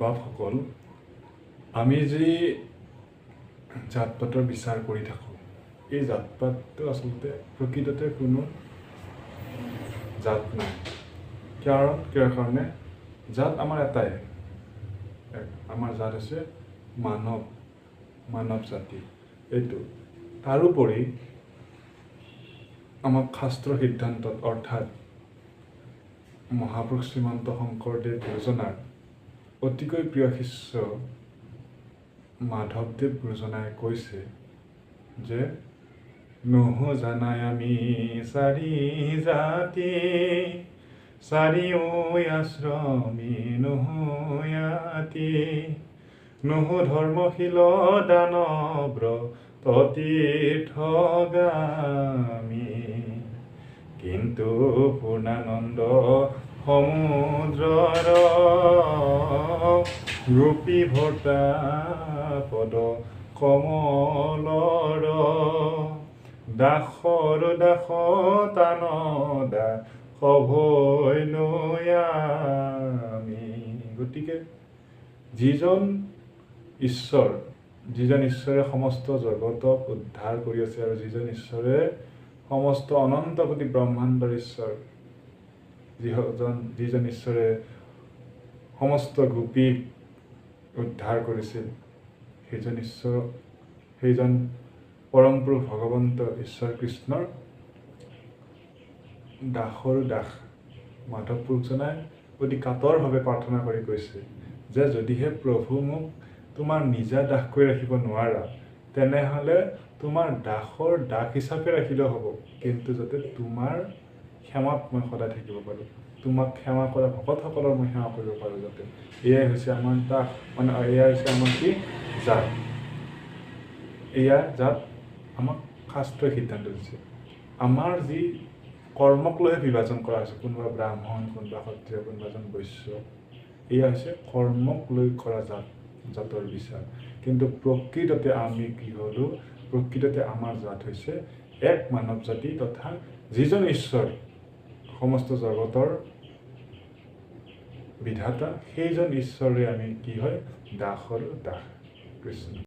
বাপসকল, আমি যি জাত পাতৰ বিচাৰ কৰি থাকোঁ, এই জাত পাতটো আচলতে প্ৰকৃততে কোনো জাত নাই। কিয় কাৰণে জাত আমাৰ এটাই, আমাৰ জাত হৈছে মানৱ জাতি। এইটো তাৰোপৰি আমাক শাস্ত্ৰ সিদ্ধান্তত অৰ্থাৎ মহাপুৰুষ শ্ৰীমন্ত শংকৰদেৱ গুৰুজনাৰ অতিকৈ প্ৰিয় শিষ্য মাধৱদেৱ গুৰুজনাই কৈছে যে নহো জানাই আমি চাৰি জাতি, চাৰিও আশ্ৰমী নহো য়াতি, নহো ধৰ্মশীল দানব্ৰ তীৰ্থগামী, কিন্তু পূৰ্ণানন্দ সমুদ্ৰৰ গোপী ভৰ্তা পদ কমলৰ, দাসৰ দাস তানদা সভৈ লৈ আমি। গতিকে যিজন ঈশ্বৰে সমস্ত জগতক উদ্ধাৰ কৰি আছে আৰু যিজন ঈশ্বৰে সমস্ত অনন্ত কোটি ব্ৰহ্মাণ্ডৰ ঈশ্বৰ, যিজন ঈশ্বৰে সমস্ত গোপীক উদ্ধাৰ কৰিছিল, সেইজন পৰম পুৰুষ ভগৱন্ত ঈশ্বৰ কৃষ্ণৰ দাসৰো দাস মাধৱ পুৰুষজনাই অতি কাতৰভাৱে প্ৰাৰ্থনা কৰি কৈছে যে যদিহে প্ৰভু মোক তোমাৰ নিজা দাস কৰি ৰাখিব নোৱাৰা, তেনেহ'লে তোমাৰ দাসৰ দাস হিচাপে ৰাখিলেও হ'ব, কিন্তু যাতে তোমাৰ সেৱাত মই সদায় থাকিব পাৰোঁ, তোমাক সেৱা কৰা ভকতসকলৰ মই সেৱা কৰিব পাৰোঁ যাতে। এয়াই হৈছে আমাৰ দাস, এয়াই হৈছে আমাৰ কি জাত। এয়া জাত আমাক শাস্ত্ৰই সিদ্ধান্ত দিছে। আমাৰ যি কৰ্মক লৈহে বিভাজন কৰা হৈছে, কোনোবা ব্ৰাহ্মণ, কোনোবা ক্ষত্ৰিয়, কোনোবা এজন বৈশ্য, এয়া হৈছে কৰ্মক লৈ কৰা জাতৰ বিচাৰ। কিন্তু প্ৰকৃততে আমি কি হ'লোঁ, প্ৰকৃততে আমাৰ জাত হৈছে এক মানৱ জাতি তথা যিজন ঈশ্বৰ সমস্ত জগতৰ বিধাতা, সেইজন ঈশ্বৰে আমি কি হয়, দাসৰ দাস কৃষ্ণ।